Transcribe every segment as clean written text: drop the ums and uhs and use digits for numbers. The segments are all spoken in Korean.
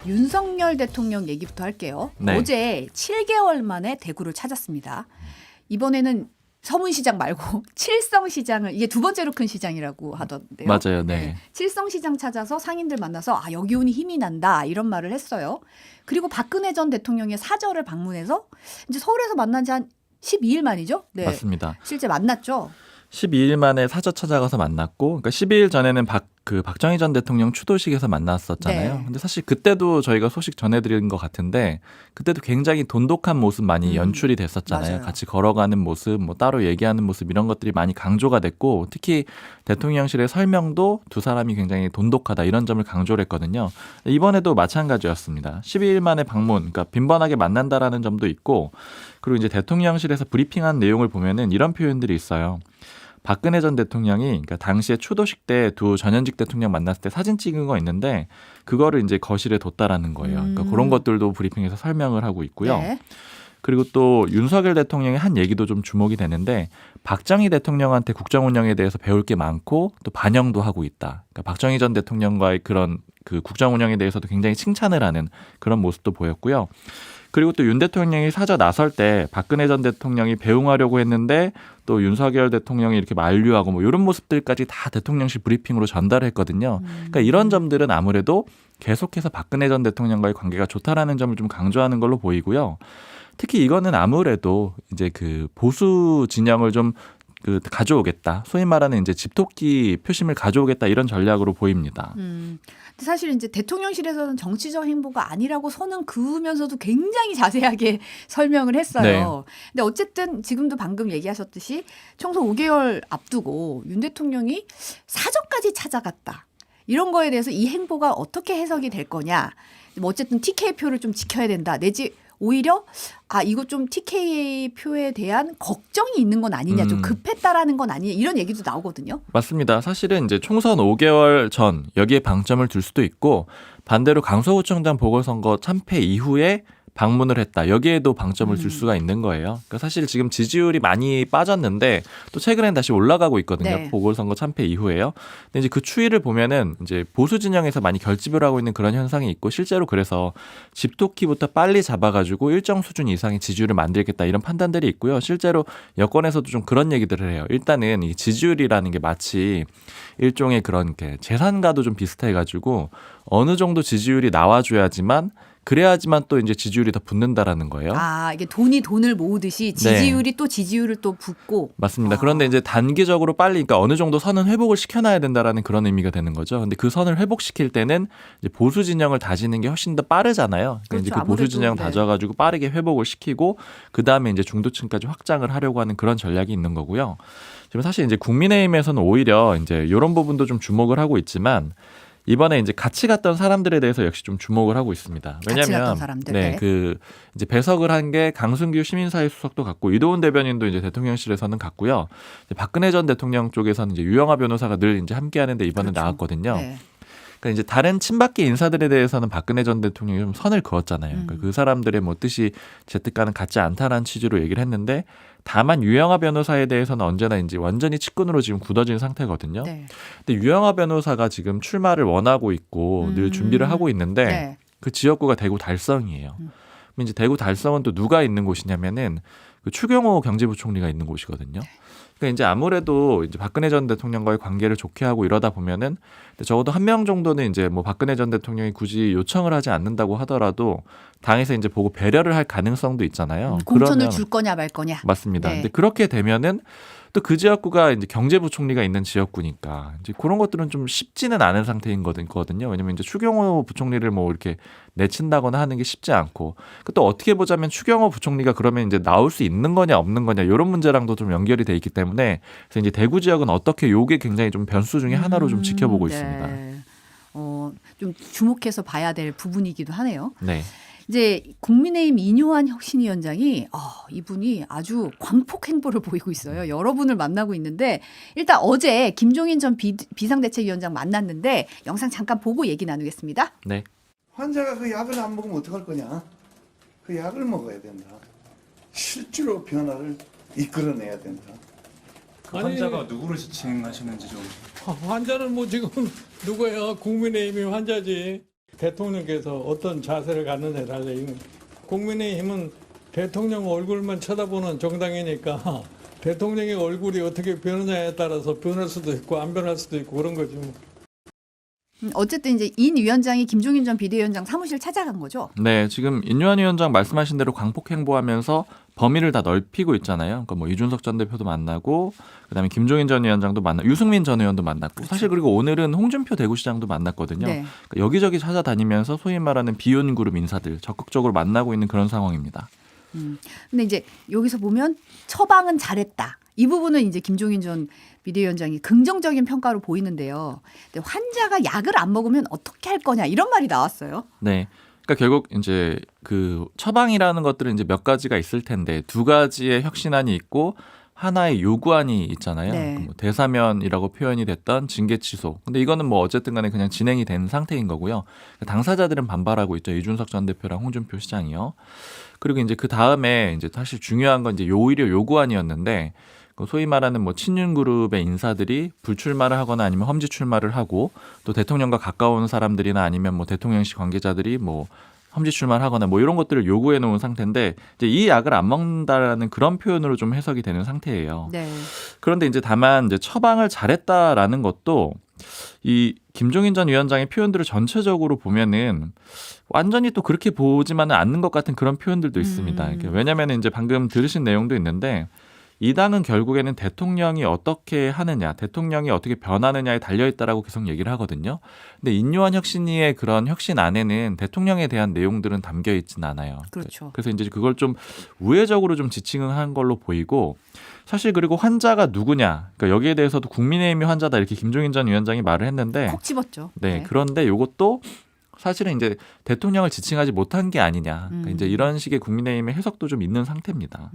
윤석열 대통령 얘기부터 할게요. 네. 어제 7개월 만에 대구를 찾았습니다. 이번에는 서문시장 말고 칠성시장을, 이게 두 번째로 큰 시장이라고 하던데요. 맞아요. 네. 칠성시장 찾아서 상인들 만나서 아, 여기 오니 힘이 난다 이런 말을 했어요. 그리고 박근혜 전 대통령의 사저를 방문해서 이제 서울에서 만난 지 한 12일 만이죠? 네. 맞습니다. 실제 만났죠. 12일 만에 사저 찾아가서 만났고, 그러니까 12일 전에는 박정희 전 대통령 추도식에서 만났었잖아요. 네. 근데 사실 그때도 저희가 소식 전해드린 것 같은데, 그때도 굉장히 돈독한 모습 많이 연출이 됐었잖아요. 맞아요. 같이 걸어가는 모습, 뭐 따로 얘기하는 모습 이런 것들이 많이 강조가 됐고, 특히 대통령실의 설명도 두 사람이 굉장히 돈독하다 이런 점을 강조를 했거든요. 이번에도 마찬가지였습니다. 12일 만에 방문, 그러니까 빈번하게 만난다라는 점도 있고, 그리고 이제 대통령실에서 브리핑한 내용을 보면은 이런 표현들이 있어요. 박근혜 전 대통령이 그러니까 당시에 추도식 때 두 전현직 대통령 만났을 때 사진 찍은 거 있는데 그거를 이제 거실에 뒀다라는 거예요. 그러니까 그런 것들도 브리핑에서 설명을 하고 있고요. 네. 그리고 또 윤석열 대통령의 한 얘기도 좀 주목이 되는데 박정희 대통령한테 국정 운영에 대해서 배울 게 많고 또 반영도 하고 있다. 그러니까 박정희 전 대통령과의 그런 그 국정 운영에 대해서도 굉장히 칭찬을 하는 그런 모습도 보였고요. 그리고 또 윤 대통령이 사저 나설 때 박근혜 전 대통령이 배웅하려고 했는데 또 윤석열 대통령이 이렇게 만류하고 뭐 이런 모습들까지 다 대통령실 브리핑으로 전달을 했거든요. 그러니까 이런 점들은 아무래도 계속해서 박근혜 전 대통령과의 관계가 좋다라는 점을 좀 강조하는 걸로 보이고요. 특히 이거는 아무래도 이제 그 보수 진영을 좀 가져오겠다. 소위 말하는 이제 집토끼 표심을 가져오겠다 이런 전략으로 보입니다. 근데 사실 이제 대통령실에서는 정치적 행보가 아니라고 선은 그으면서도 굉장히 자세하게 설명을 했어요. 네. 근데 어쨌든 지금도 방금 얘기하셨듯이 총선 5개월 앞두고 윤 대통령이 사저까지 찾아갔다. 이런 거에 대해서 이 행보가 어떻게 해석이 될 거냐. 뭐 어쨌든 TK표를 좀 지켜야 된다. 내지 오히려 아 이거 좀 TK표에 대한 걱정이 있는 건 아니냐. 좀 급했다라는 건 아니냐. 이런 얘기도 나오거든요. 맞습니다. 사실은 이제 총선 5개월 전 여기에 방점을 둘 수도 있고 반대로 강서구청장 보궐선거 참패 이후에 방문을 했다. 여기에도 방점을 둘 수가 있는 거예요. 그러니까 사실 지금 지지율이 많이 빠졌는데 또 최근엔 다시 올라가고 있거든요. 네. 보궐선거 참패 이후에요. 근데 이제 그 추이를 보면은 이제 보수 진영에서 많이 결집을 하고 있는 그런 현상이 있고 실제로 그래서 집토끼부터 빨리 잡아가지고 일정 수준 이상의 지지율을 만들겠다 이런 판단들이 있고요. 실제로 여권에서도 좀 그런 얘기들을 해요. 일단은 이 지지율이라는 게 마치 일종의 그런 게 재산과도 좀 비슷해가지고 어느 정도 지지율이 나와줘야지만 그래야지만 또 이제 지지율이 더 붙는다라는 거예요. 아 이게 돈이 돈을 모으듯이 지지율이 또 지지율을 또 붓고. 맞습니다. 그런데 이제 단기적으로 빨리 그러니까 어느 정도 선은 회복을 시켜놔야 된다라는 그런 의미가 되는 거죠. 근데 그 선을 회복시킬 때는 이제 보수 진영을 다지는 게 훨씬 더 빠르잖아요. 그러니까 그렇죠. 이제 그 아무래도, 보수 진영 네. 다져가지고 빠르게 회복을 시키고 그 다음에 이제 중도층까지 확장을 하려고 하는 그런 전략이 있는 거고요. 지금 사실 이제 국민의힘에서는 오히려 이제 이런 부분도 좀 주목을 하고 있지만. 이번에 이제 같이 갔던 사람들에 대해서 역시 좀 주목을 하고 있습니다. 왜냐하면 같이 갔던 사람들. 네, 네. 그 이제 배석을 한 게 강승규 시민사회 수석도 갔고 이도훈 대변인도 이제 대통령실에서는 갔고요. 이제 박근혜 전 대통령 쪽에서는 이제 유영하 변호사가 늘 이제 함께하는데 이번에 그렇죠. 나왔거든요. 네. 그러니까 이제 다른 친박계 인사들에 대해서는 박근혜 전 대통령이 좀 선을 그었잖아요. 그러니까 그 사람들의 뭐 뜻이 제 뜻과는 같지 않다라는 취지로 얘기를 했는데 다만 유영하 변호사에 대해서는 언제나 이제 완전히 측근으로 지금 굳어진 상태거든요. 네. 근데 유영하 변호사가 지금 출마를 원하고 있고 늘 준비를 하고 있는데 네. 그 지역구가 대구 달성이에요. 그럼 이제 대구 달성은 또 누가 있는 곳이냐면은 그 추경호 경제부총리가 있는 곳이거든요. 그러니까 이제 아무래도 이제 박근혜 전 대통령과의 관계를 좋게 하고 이러다 보면은 적어도 한 명 정도는 이제 뭐 박근혜 전 대통령이 굳이 요청을 하지 않는다고 하더라도 당에서 이제 보고 배려를 할 가능성도 있잖아요. 공천을 그러면 줄 거냐 말 거냐. 맞습니다. 네. 근데 그렇게 되면은 또 그 지역구가 이제 경제부총리가 있는 지역구니까 이제 그런 것들은 좀 쉽지는 않은 상태인 거거든요. 왜냐면 이제 추경호 부총리를 뭐 이렇게 내친다거나 하는 게 쉽지 않고 또 어떻게 보자면 추경호 부총리가 그러면 이제 나올 수 있는 거냐 없는 거냐 이런 문제랑도 좀 연결이 돼 있기 때문에 그래서 이제 대구 지역은 어떻게 요게 굉장히 좀 변수 중에 하나로 좀 지켜보고 네. 있습니다. 좀 주목해서 봐야 될 부분이기도 하네요. 네. 이제 국민의힘 이뇨한 혁신위원장이 이분이 아주 광폭 행보를 보이고 있어요. 여러분을 만나고 있는데 일단 어제 김종인 전 비상대책위원장 만났는데 영상 잠깐 보고 얘기 나누겠습니다. 네. 환자가 그 약을 안 먹으면 어떡할 거냐? 그 약을 먹어야 된다. 실제로 변화를 이끌어내야 된다. 그 환자가 누구를 지칭하시는지 좀. 환자는 뭐 지금 누구야? 국민의힘이 환자지. 대통령께서 어떤 자세를 갖느냐에 달려 있는 국민의힘은 대통령 얼굴만 쳐다보는 정당이니까 대통령의 얼굴이 어떻게 변하냐에 따라서 변할 수도 있고 안 변할 수도 있고 그런 거지 뭐. 어쨌든 이제 인 위원장이 김종인 전 비대위원장 사무실 찾아간 거죠. 네, 지금 인유한 위원장 말씀하신 대로 광폭 행보하면서 범위를 다 넓히고 있잖아요. 그러니까 뭐 이준석 전 대표도 만나고, 그다음에 김종인 전 위원장도 만나고, 유승민 전 의원도 만났고, 사실 그리고 오늘은 홍준표 대구시장도 만났거든요. 네. 그러니까 여기저기 찾아다니면서 소위 말하는 비윤 그룹 인사들 적극적으로 만나고 있는 그런 상황입니다. 근데 이제 여기서 보면 처방은 잘했다. 이 부분은 이제 김종인 전 비대위원장이 긍정적인 평가로 보이는데요. 근데 환자가 약을 안 먹으면 어떻게 할 거냐 이런 말이 나왔어요. 네. 그러니까 결국 이제 그 처방이라는 것들은 이제 몇 가지가 있을 텐데 두 가지의 혁신안이 있고 하나의 요구안이 있잖아요. 네. 뭐 대사면이라고 표현이 됐던 징계 취소. 근데 이거는 뭐 어쨌든 간에 그냥 진행이 된 상태인 거고요. 당사자들은 반발하고 있죠. 이준석 전 대표랑 홍준표 시장이요. 그리고 이제 그 다음에 이제 사실 중요한 건 이제 오히려 요구안이었는데 소위 말하는 뭐 친윤 그룹의 인사들이 불출마를 하거나 아니면 험지 출마를 하고 또 대통령과 가까운 사람들이나 아니면 뭐 대통령실 관계자들이 뭐 험지 출마를 하거나 뭐 이런 것들을 요구해 놓은 상태인데 이제 이 약을 안 먹는다라는 그런 표현으로 좀 해석이 되는 상태예요. 네. 그런데 이제 다만 이제 처방을 잘했다라는 것도 이 김종인 전 위원장의 표현들을 전체적으로 보면은 완전히 또 그렇게 보지만은 않는 것 같은 그런 표현들도 있습니다. 왜냐하면 이제 방금 들으신 내용도 있는데 이 당은 결국에는 대통령이 어떻게 하느냐, 대통령이 어떻게 변하느냐에 달려있다라고 계속 얘기를 하거든요. 근데 인요한 혁신위의 그런 혁신 안에는 대통령에 대한 내용들은 담겨 있진 않아요. 그렇죠. 그래서 이제 그걸 좀 우회적으로 좀 지칭을 한 걸로 보이고 사실 그리고 환자가 누구냐, 그러니까 여기에 대해서도 국민의힘이 환자다 이렇게 김종인 전 위원장이 말을 했는데 콕 집었죠. 네, 그런데 이것도 사실은 이제 대통령을 지칭하지 못한 게 아니냐, 그러니까 이제 이런 식의 국민의힘의 해석도 좀 있는 상태입니다.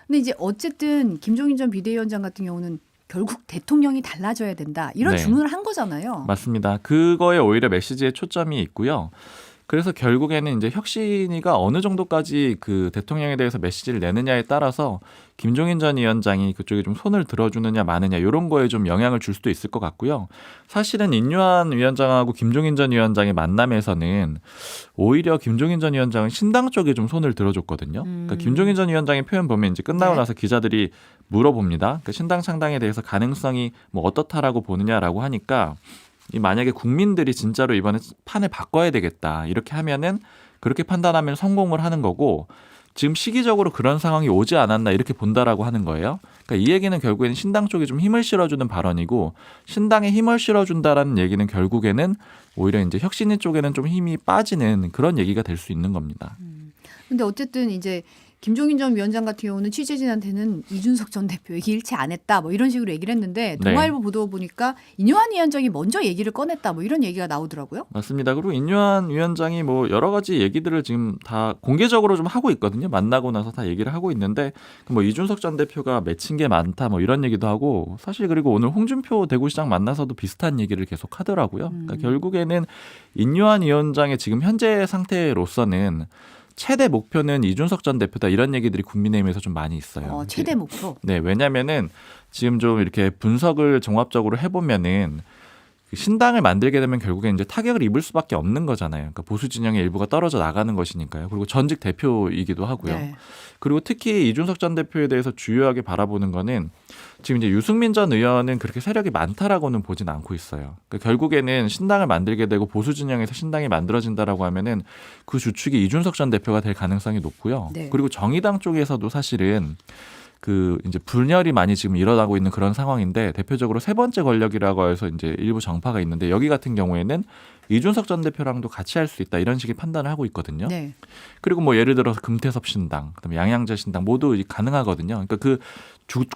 근데 이제 어쨌든 김종인 전 비대위원장 같은 경우는 결국 대통령이 달라져야 된다. 이런 네. 주문을 한 거잖아요. 맞습니다. 그거에 오히려 메시지에 초점이 있고요. 그래서 결국에는 이제 혁신위가 어느 정도까지 그 대통령에 대해서 메시지를 내느냐에 따라서 김종인 전 위원장이 그쪽에 좀 손을 들어주느냐 마느냐 이런 거에 좀 영향을 줄 수도 있을 것 같고요. 사실은 인유한 위원장하고 김종인 전 위원장의 만남에서는 오히려 김종인 전 위원장은 신당 쪽에 좀 손을 들어줬거든요. 그러니까 김종인 전 위원장의 표현 보면 이제 끝나고 네. 나서 기자들이 물어봅니다. 그러니까 신당 창당에 대해서 가능성이 뭐 어떻다라고 보느냐라고 하니까 이 만약에 국민들이 진짜로 이번에 판을 바꿔야 되겠다 이렇게 하면은 그렇게 판단하면 성공을 하는 거고 지금 시기적으로 그런 상황이 오지 않았나 이렇게 본다라고 하는 거예요. 그러니까 이 얘기는 결국에는 신당 쪽에 좀 힘을 실어주는 발언이고 신당에 힘을 실어준다라는 얘기는 결국에는 오히려 이제 혁신위 쪽에는 좀 힘이 빠지는 그런 얘기가 될 수 있는 겁니다. 근데 어쨌든 이제 김종인 전 위원장 같은 경우는 취재진한테는 이준석 전 대표에게 일치 안 했다 뭐 이런 식으로 얘기를 했는데 네. 동아일보 보도 보니까 인요한 위원장이 먼저 얘기를 꺼냈다 뭐 이런 얘기가 나오더라고요. 맞습니다. 그리고 인유한 위원장이 뭐 여러 가지 얘기들을 지금 다 공개적으로 좀 하고 있거든요. 만나고 나서 다 얘기를 하고 있는데 뭐 이준석 전 대표가 맺힌 게 많다 뭐 이런 얘기도 하고 사실 그리고 오늘 홍준표 대구시장 만나서도 비슷한 얘기를 계속 하더라고요. 그러니까 결국에는 인유한 위원장의 지금 현재 상태로서는 최대 목표는 이준석 전 대표다 이런 얘기들이 국민의힘에서 좀 많이 있어요. 최대 목표. 네, 왜냐면은 지금 좀 이렇게 분석을 종합적으로 해보면은 신당을 만들게 되면 결국엔 이제 타격을 입을 수밖에 없는 거잖아요. 그러니까 보수 진영의 일부가 떨어져 나가는 것이니까요. 그리고 전직 대표이기도 하고요. 네. 그리고 특히 이준석 전 대표에 대해서 주요하게 바라보는 거는 지금 이제 유승민 전 의원은 그렇게 세력이 많다라고는 보진 않고 있어요. 그러니까 결국에는 신당을 만들게 되고 보수 진영에서 신당이 만들어진다라고 하면은 그 주축이 이준석 전 대표가 될 가능성이 높고요. 네. 그리고 정의당 쪽에서도 사실은 그 이제 분열이 많이 지금 일어나고 있는 그런 상황인데 대표적으로 세 번째 권력이라고 해서 이제 일부 정파가 있는데 여기 같은 경우에는 이준석 전 대표랑도 같이 할 수 있다 이런 식의 판단을 하고 있거든요. 네. 그리고 뭐 예를 들어서 금태섭 신당, 그다음에 양양자 신당 모두 가능하거든요. 그러니까 그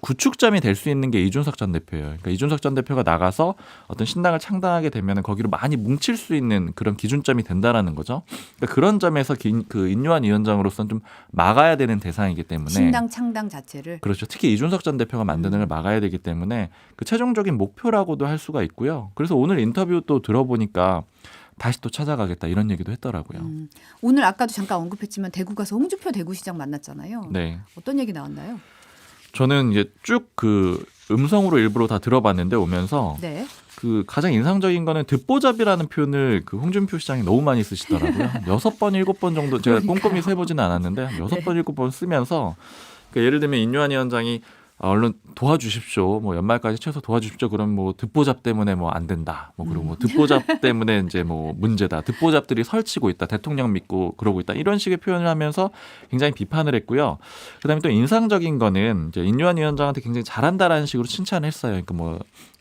구축점이 될 수 있는 게 이준석 전 대표예요. 그러니까 이준석 전 대표가 나가서 어떤 신당을 창당하게 되면 거기로 많이 뭉칠 수 있는 그런 기준점이 된다라는 거죠. 그러니까 그런 점에서 그 인유한 위원장으로서는 좀 막아야 되는 대상이기 때문에 신당 창당 자체를. 그렇죠. 특히 이준석 전 대표가 만드는 걸 막아야 되기 때문에 그 최종적인 목표라고도 할 수가 있고요. 그래서 오늘 인터뷰 또 들어보니까 다시 또 찾아가겠다 이런 얘기도 했더라고요. 오늘 아까도 잠깐 언급했지만 대구 가서 홍준표 대구시장 만났잖아요. 네. 어떤 얘기 나왔나요? 저는 이제 쭉 그 음성으로 일부러 다 들어봤는데 오면서 네. 그 가장 인상적인 거는 듣보잡이라는 표현을 그 홍준표 시장이 너무 많이 쓰시더라고요. 6번, 7번 정도 제가 꼼꼼히 세보지는 않았는데 6번, 7번 쓰면서 그러니까 예를 들면 인유한 위원장이 얼른 도와주십시오. 뭐 연말까지 최소 도와주십시오. 그럼 뭐 듣보잡 때문에 뭐 안 된다. 뭐 그리고 뭐 듣보잡 때문에 이제 뭐 문제다. 듣보잡들이 설치고 있다. 대통령 믿고 그러고 있다. 이런 식의 표현을 하면서 굉장히 비판을 했고요. 그다음에 또 인상적인 거는 이제 인유한 위원장한테 굉장히 잘한다라는 식으로 칭찬했어요. 그러니까 뭐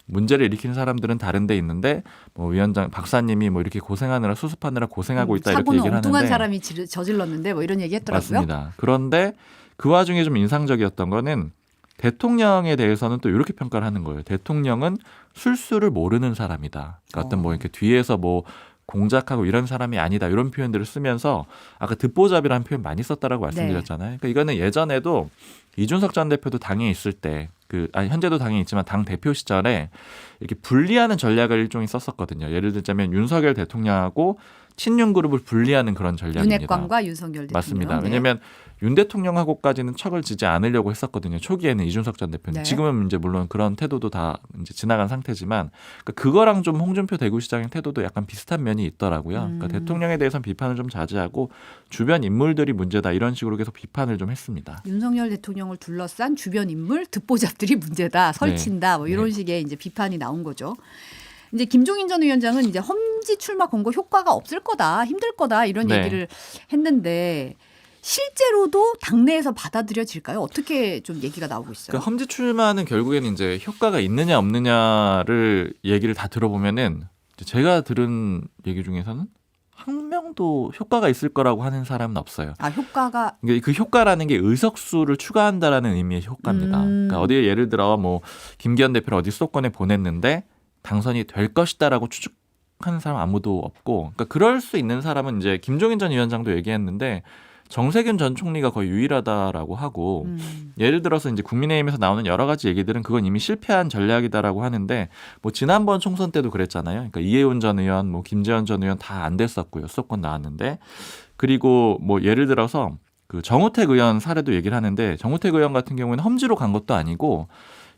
문제를 일으키는 사람들은 다른 데 있는데 뭐 위원장 박사님이 뭐 이렇게 고생하느라 수습하느라 고생하고 있다 이렇게 사고는 얘기를 하는데 엉뚱한 사람이 저질렀는데 뭐 이런 얘기 했더라고요. 맞습니다. 그런데 그 와중에 좀 인상적이었던 거는 대통령에 대해서는 또 이렇게 평가를 하는 거예요. 대통령은 술수를 모르는 사람이다. 그러니까 어떤 뭐 이렇게 뒤에서 뭐 공작하고 이런 사람이 아니다. 이런 표현들을 쓰면서 아까 듣보잡이라는 표현 많이 썼다라고 말씀드렸잖아요. 그러니까 이거는 예전에도 이준석 전 대표도 당에 있을 때 현재도 당에 있지만 당 대표 시절에 이렇게 분리하는 전략을 일종의 썼었거든요. 예를 들자면 윤석열 대통령하고 친윤 그룹을 분리하는 그런 전략입니다. 윤핵관과 윤석열 대통령. 맞습니다. 네. 왜냐하면 윤 대통령하고까지는 척을 지지 않으려고 했었거든요. 초기에는 이준석 전 대표는. 네. 지금은 이제 물론 그런 태도도 다 이제 지나간 상태지만 그러니까 그거랑 좀 홍준표 대구시장의 태도도 약간 비슷한 면이 있더라고요. 그러니까 대통령에 대해서는 비판을 좀 자제하고 주변 인물들이 문제다 이런 식으로 계속 비판을 좀 했습니다. 윤석열 대통령을 둘러싼 주변 인물 듣보잡들이 문제다. 설친다. 뭐 이런 식의 이제 비판이 나온 거죠. 이제 김종인 전 위원장은 이제 험지 출마 권고 효과가 없을 거다, 힘들 거다 이런 네. 얘기를 했는데 실제로도 당내에서 받아들여질까요? 어떻게 좀 얘기가 나오고 있어요? 그러니까 험지 출마는 결국에는 이제 효과가 있느냐 없느냐를 얘기를 다 들어보면은 제가 들은 얘기 중에서는 한 명도 효과가 있을 거라고 하는 사람은 없어요. 아, 효과가 그러니까 그 효과라는 게 의석수를 추가한다라는 의미의 효과입니다. 그러니까 어디 예를 들어 뭐 김기현 대표를 어디 수도권에 보냈는데 당선이 될 것이다라고 추측하는 사람 아무도 없고, 그러니까 그럴 수 있는 사람은 이제 김종인 전 위원장도 얘기했는데 정세균 전 총리가 거의 유일하다라고 하고, 예를 들어서 이제 국민의힘에서 나오는 여러 가지 얘기들은 그건 이미 실패한 전략이다라고 하는데, 뭐 지난번 총선 때도 그랬잖아요. 그러니까 이해운 전 의원, 뭐 김재원 전 의원 다 안 됐었고요. 수도권 나왔는데, 그리고 뭐 예를 들어서 그 정우택 의원 사례도 얘기를 하는데, 정우택 의원 같은 경우에는 험지로 간 것도 아니고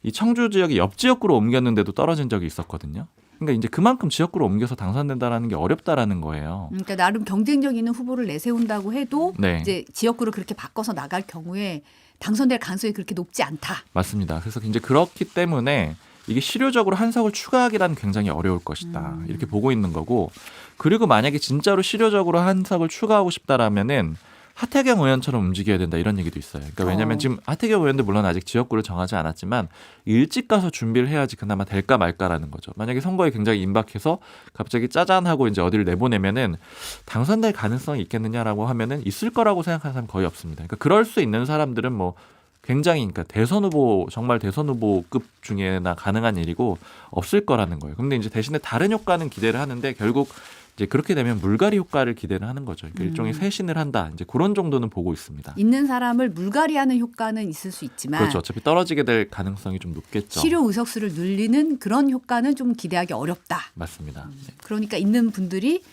이 청주 지역이 옆 지역구로 옮겼는데도 떨어진 적이 있었거든요. 그러니까 이제 그만큼 지역구로 옮겨서 당선된다라는 게 어렵다라는 거예요. 그러니까 나름 경쟁력 있는 후보를 내세운다고 해도 네. 이제 지역구를 그렇게 바꿔서 나갈 경우에 당선될 가능성이 그렇게 높지 않다. 맞습니다. 그래서 이제 그렇기 때문에 이게 실효적으로 한 석을 추가하기란 굉장히 어려울 것이다. 이렇게 보고 있는 거고, 그리고 만약에 진짜로 실효적으로 한 석을 추가하고 싶다라면은 하태경 의원처럼 움직여야 된다 이런 얘기도 있어요. 그러니까 왜냐하면 지금 하태경 의원도 물론 아직 지역구를 정하지 않았지만 일찍 가서 준비를 해야지 그나마 될까 말까라는 거죠. 만약에 선거에 굉장히 임박해서 갑자기 짜잔 하고 이제 어디를 내보내면은 당선될 가능성이 있겠느냐라고 하면은 있을 거라고 생각하는 사람 거의 없습니다. 그러니까 그럴 수 있는 사람들은 뭐 굉장히 그러니까 대선 후보 정말 대선 후보급 중에나 가능한 일이고 없을 거라는 거예요. 근데 이제 대신에 다른 효과는 기대를 하는데 결국 이제 그렇게 되면 물갈이 효과를 기대를 하는 거죠. 그러니까 일종의 쇄신을 한다. 이제 그런 정도는 보고 있습니다. 있는 사람을 물갈이하는 효과는 있을 수 있지만 그렇죠. 어차피 떨어지게 될 가능성이 좀 높겠죠. 실효 의석수를 늘리는 그런 효과는 좀 기대하기 어렵다. 맞습니다. 네. 그러니까 있는 분들이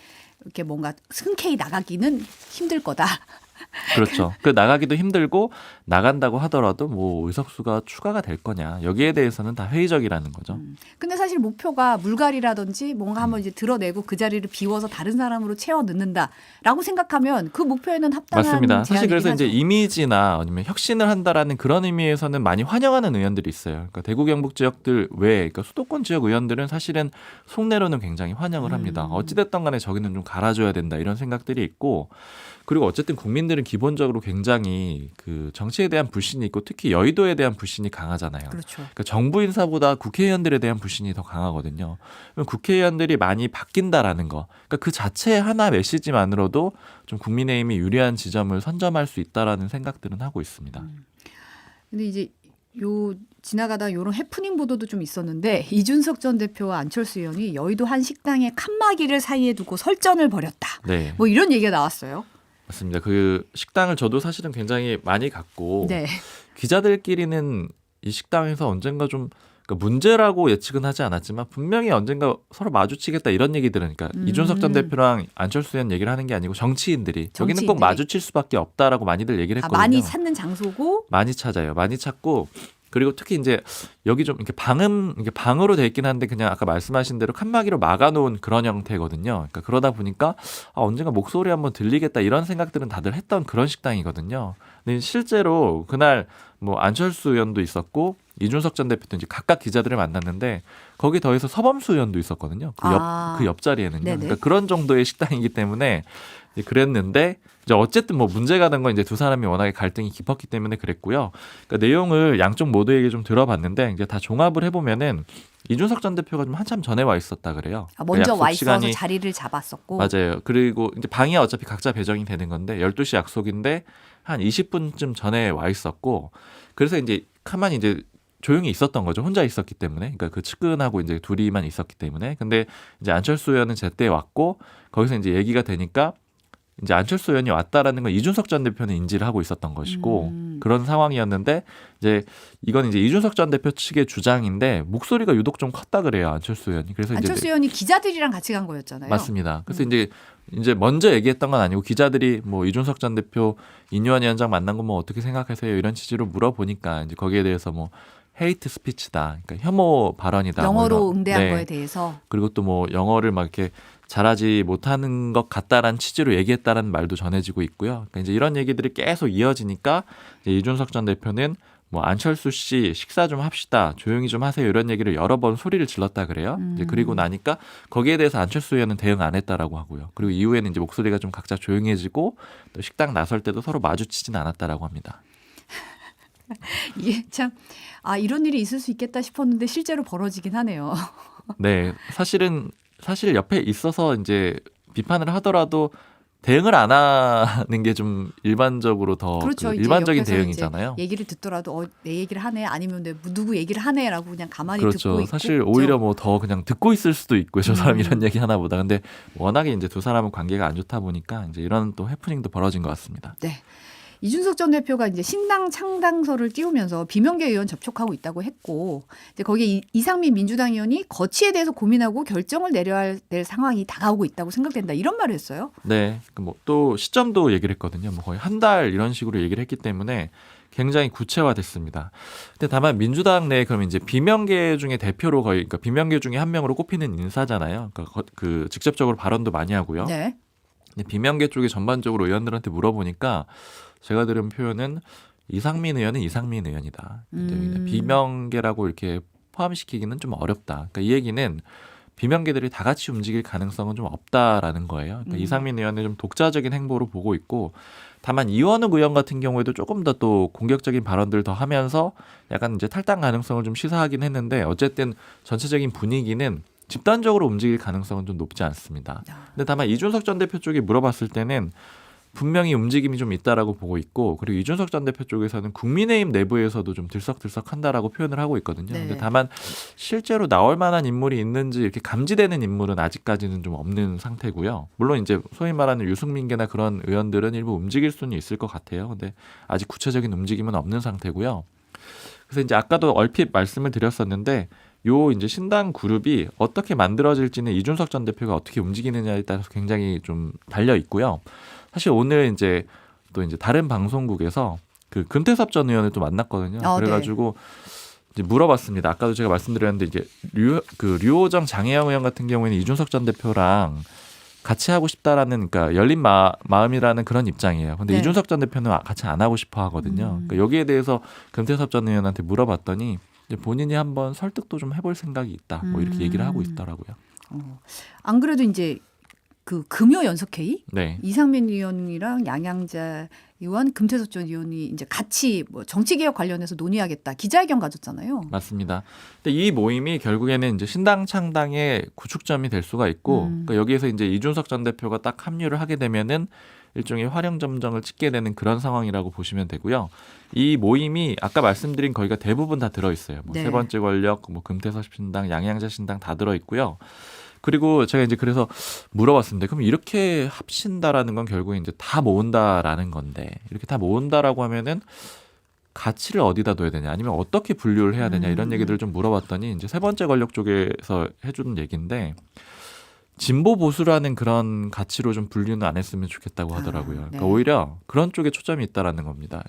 이렇게 뭔가 흔쾌히 나가기는 힘들 거다. 그렇죠. 그 나가기도 힘들고 나간다고 하더라도 뭐 의석수가 추가가 될 거냐 여기에 대해서는 다 회의적이라는 거죠. 근데 사실 목표가 물갈이라든지 뭔가 한번 이제 드러내고 그 자리를 비워서 다른 사람으로 채워 넣는다라고 생각하면 그 목표에는 합당한 맞습니다. 사실 그래서 제안이긴 이제 하죠. 이미지나 아니면 혁신을 한다라는 그런 의미에서는 많이 환영하는 의원들이 있어요. 그러니까 대구 경북 지역들 외에 그러니까 수도권 지역 의원들은 사실은 속내로는 굉장히 환영을 합니다. 어찌됐든 간에 저기는 좀 갈아줘야 된다 이런 생각들이 있고, 그리고 어쨌든 국민들은 기본적으로 굉장히 그 정치에 대한 불신이 있고 특히 여의도에 대한 불신이 강하잖아요. 그렇죠. 그러니까 정부 인사보다 국회의원들에 대한 불신이 더 강하거든요. 그럼 국회의원들이 많이 바뀐다라는 거, 그러니까 그 자체의 하나 메시지만으로도 좀 국민의힘이 유리한 지점을 선점할 수 있다라는 생각들은 하고 있습니다. 근데 이제 요 지나가다 요런 해프닝 보도도 좀 있었는데 이준석 전 대표와 안철수 의원이 여의도 한 식당에 칸막이를 사이에 두고 설전을 벌였다. 네, 뭐 이런 얘기가 나왔어요. 맞습니다. 그 식당을 저도 사실은 굉장히 많이 갔고 네. 기자들끼리는 이 식당에서 언젠가 좀 그러니까 문제라고 예측은 하지 않았지만 분명히 언젠가 서로 마주치겠다 이런 얘기들은 그러니까 이준석 전 대표랑 안철수 의원 얘기를 하는 게 아니고 정치인들이 여기는 꼭 마주칠 수밖에 없다라고 많이들 얘기를 아, 했거든요. 많이 찾는 장소고 많이 찾아요. 많이 찾고 그리고 특히 이제 여기 좀 이렇게 이렇게 방으로 돼 있긴 한데 그냥 아까 말씀하신 대로 칸막이로 막아놓은 그런 형태거든요. 그러니까 그러다 보니까 언젠가 목소리 한번 들리겠다 이런 생각들은 다들 했던 그런 식당이거든요. 근데 실제로 그날 뭐 안철수 의원도 있었고 이준석 전 대표도 이제 각각 기자들을 만났는데 거기 더해서 서범수 의원도 있었거든요. 그 옆자리에는요. 네네. 그러니까 그런 정도의 식당이기 때문에 이제 그랬는데 이제 어쨌든 뭐 문제가 된 건 이제 두 사람이 워낙에 갈등이 깊었기 때문에 그랬고요. 그러니까 내용을 양쪽 모두에게 좀 들어봤는데 이제 다 종합을 해보면은 이준석 전 대표가 좀 한참 전에 와 있었다 그래요. 먼저 약속 와 있어서 시간이- 자리를 잡았었고. 맞아요. 그리고 이제 방이 어차피 각자 배정이 되는 건데 12시 약속인데 한 20분쯤 전에 와 있었고 그래서 이제 가만히 이제 조용히 있었던 거죠. 혼자 있었기 때문에. 그러니까 그 측근하고 이제 둘이만 있었기 때문에. 근데 이제 안철수 의원은 제때 왔고 거기서 이제 얘기가 되니까 이제 안철수 의원이 왔다라는 건 이준석 전 대표는 인지를 하고 있었던 것이고 그런 상황이었는데 이제 이건 이제 이준석 전 대표 측의 주장인데 목소리가 유독 좀 컸다 그래요. 안철수 의원이. 그래서 안철수 이제 의원이 기자들이랑 같이 간 거였잖아요. 맞습니다. 그래서 이제 먼저 얘기했던 건 아니고 기자들이 뭐 이준석 전 대표 인유한 위원장 만난 거 뭐 어떻게 생각하세요? 이런 취지로 물어보니까 이제 거기에 대해서 뭐 헤이트 스피치다. 그러니까 혐오 발언이다. 영어로 뭐 이런- 응대한 네. 거에 대해서. 그리고 또 뭐 영어를 막 이렇게 잘하지 못하는 것 같다라는 취지로 얘기했다라는 말도 전해지고 있고요. 그러니까 이제 이런 얘기들이 계속 이어지니까 이제 이준석 전 대표는 뭐 안철수 씨 식사 좀 합시다. 조용히 좀 하세요. 이런 얘기를 여러 번 소리를 질렀다 그래요. 이제 그리고 나니까 거기에 대해서 안철수 의원은 대응 안 했다라고 하고요. 그리고 이후에는 이제 목소리가 좀 각자 조용해지고 또 식당 나설 때도 서로 마주치진 않았다라고 합니다. 이게 참 이런 일이 있을 수 있겠다 싶었는데 실제로 벌어지긴 하네요. 네, 사실 옆에 있어서 이제 비판을 하더라도 대응을 안 하는 게 좀 일반적으로 더 그렇죠. 그 이제 일반적인 옆에서 대응이잖아요. 이제 얘기를 듣더라도 내 얘기를 하네 아니면 누구 얘기를 하네라고 그냥 가만히 그렇죠. 듣고 있고. 사실 오히려 뭐 더 그냥 듣고 있을 수도 있고요. 저 사람 이런 얘기 하나 보다. 근데 워낙에 이제 두 사람은 관계가 안 좋다 보니까 이제 이런 또 해프닝도 벌어진 것 같습니다. 네. 이준석 전 대표가 이제 신당 창당서를 띄우면서 비명계 의원 접촉하고 있다고 했고 이제 거기에 이상민 민주당 의원이 거취에 대해서 고민하고 결정을 내려야 될 상황이 다가오고 있다고 생각된다 이런 말을 했어요. 네. 뭐 또 시점도 얘기를 했거든요. 뭐 거의 한 달 이런 식으로 얘기를 했기 때문에 굉장히 구체화됐습니다. 근데 다만 민주당 내에 그럼 이제 비명계 중에 대표로 거의 그러니까 비명계 중에 한 명으로 꼽히는 인사잖아요. 그러니까 그 직접적으로 발언도 많이 하고요. 네. 근데 비명계 쪽에 전반적으로 의원들한테 물어보니까 제가 들은 표현은 이상민 의원은 이상민 의원이다. 이제 그냥 비명계라고 이렇게 포함시키기는 좀 어렵다. 그러니까 이 얘기는 비명계들이 다 같이 움직일 가능성은 좀 없다라는 거예요. 그러니까 이상민 의원은 좀 독자적인 행보로 보고 있고 다만 이원욱 의원 같은 경우에도 조금 더 또 공격적인 발언들을 더 하면서 약간 이제 탈당 가능성을 좀 시사하긴 했는데 어쨌든 전체적인 분위기는 집단적으로 움직일 가능성은 좀 높지 않습니다. 근데 다만 이준석 전 대표 쪽에 물어봤을 때는 분명히 움직임이 좀 있다라고 보고 있고 그리고 이준석 전 대표 쪽에서는 국민의힘 내부에서도 좀 들썩들썩한다라고 표현을 하고 있거든요. 네. 근데 다만 실제로 나올 만한 인물이 있는지 이렇게 감지되는 인물은 아직까지는 좀 없는 상태고요. 물론 이제 소위 말하는 유승민계나 그런 의원들은 일부 움직일 수는 있을 것 같아요. 근데 아직 구체적인 움직임은 없는 상태고요. 그래서 이제 아까도 얼핏 말씀을 드렸었는데 요 이제 신당 그룹이 어떻게 만들어질지는 이준석 전 대표가 어떻게 움직이느냐에 따라서 굉장히 좀 달려 있고요. 사실 오늘 이제 또 이제 다른 방송국에서 그 금태섭 전 의원을 또 만났거든요. 그래가지고 이제 물어봤습니다. 아까도 제가 말씀드렸는데 이제 류호정 장혜영 의원 같은 경우에는 이준석 전 대표랑 같이 하고 싶다라는 그러니까 열린 마음이라는 그런 입장이에요. 근데 네. 이준석 전 대표는 같이 안 하고 싶어 하거든요. 그러니까 여기에 대해서 금태섭 전 의원한테 물어봤더니 이제 본인이 한번 설득도 좀 해볼 생각이 있다. 뭐 이렇게 얘기를 하고 있더라고요. 안 그래도 이제 그 금요 연석회의 네. 이상민 의원이랑 양양자 의원, 금태섭 전 의원이 이제 같이 뭐 정치개혁 관련해서 논의하겠다 기자회견 가졌잖아요. 맞습니다. 근데 이 모임이 결국에는 이제 신당 창당의 구축점이 될 수가 있고 그러니까 여기에서 이제 이준석 전 대표가 딱 합류를 하게 되면은 일종의 화룡점정을 찍게 되는 그런 상황이라고 보시면 되고요. 이 모임이 아까 말씀드린 거기가 대부분 다 들어있어요. 뭐 네. 세 번째 권력, 뭐 금태섭 신당, 양양자 신당 다 들어있고요. 그리고 제가 이제 그래서 물어봤습니다. 그럼 이렇게 합친다라는 건 결국에 이제 다 모은다라는 건데 이렇게 다 모은다라고 하면은 가치를 어디다 둬야 되냐 아니면 어떻게 분류를 해야 되냐 이런 얘기들을 좀 물어봤더니 이제 세 번째 권력 쪽에서 해주는 얘기인데 진보 보수라는 그런 가치로 좀 분류는 안 했으면 좋겠다고 하더라고요. 그러니까 네. 오히려 그런 쪽에 초점이 있다라는 겁니다.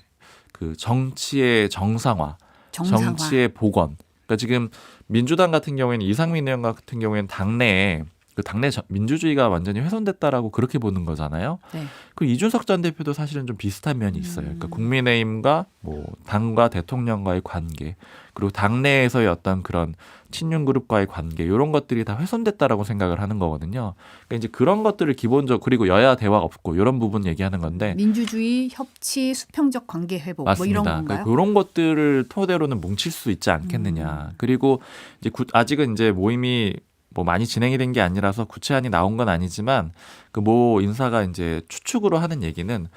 그 정치의 정상화 정상화. 정치의 복원. 그러니까 지금 민주당 같은 경우에는 이상민 의원 같은 경우에는 당내에 그 당내 민주주의가 완전히 훼손됐다라고 그렇게 보는 거잖아요. 네. 그 이준석 전 대표도 사실은 좀 비슷한 면이 있어요. 그러니까 국민의힘과 뭐 당과 대통령과의 관계, 그리고 당내에서의 어떤 그런 친윤 그룹과의 관계, 이런 것들이 다 훼손됐다라고 생각을 하는 거거든요. 그러니까 이제 그런 것들을 기본적으로, 그리고 여야 대화가 없고 이런 부분 얘기하는 건데. 민주주의, 협치, 수평적 관계 회복 뭐 이런 맞습니다. 건가요? 그러니까 그런 것들을 토대로는 뭉칠 수 있지 않겠느냐. 그리고 이제 아직은 이제 모임이 뭐 많이 진행이 된 게 아니라서 구체안이 나온 건 아니지만 그 모 인사가 이제 추측으로 하는 얘기는,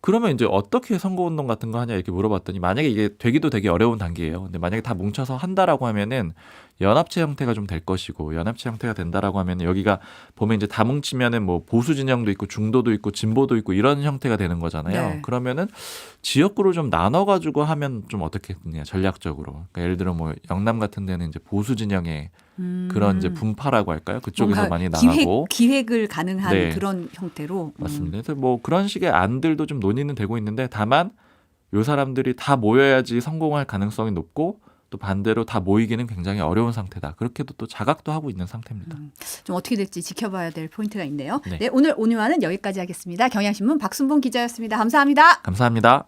그러면 이제 어떻게 선거운동 같은 거 하냐 이렇게 물어봤더니, 만약에 이게 되기도 되게 어려운 단계예요. 근데 만약에 다 뭉쳐서 한다라고 하면은 연합체 형태가 좀 될 것이고, 연합체 형태가 된다라고 하면은 여기가 보면 이제 다 뭉치면은 뭐 보수 진영도 있고 중도도 있고 진보도 있고 이런 형태가 되는 거잖아요. 네. 그러면은 지역구를 좀 나눠가지고 하면 좀 어떻겠느냐, 전략적으로. 그러니까 예를 들어 뭐 영남 같은 데는 이제 보수 진영의 그런 이제 분파라고 할까요? 그쪽에서 뭔가 많이 나가고. 기획을 가능한 네. 그런 형태로. 맞습니다. 그래서 뭐 그런 식의 안들도 좀 논의는 되고 있는데, 다만 요 사람들이 다 모여야지 성공할 가능성이 높고, 또 반대로 다 모이기는 굉장히 어려운 상태다. 그렇게도 또 자각도 하고 있는 상태입니다. 좀 어떻게 될지 지켜봐야 될 포인트가 있네요. 네. 네, 오늘 온유화는 여기까지 하겠습니다. 경향신문 박순봉 기자였습니다. 감사합니다. 감사합니다.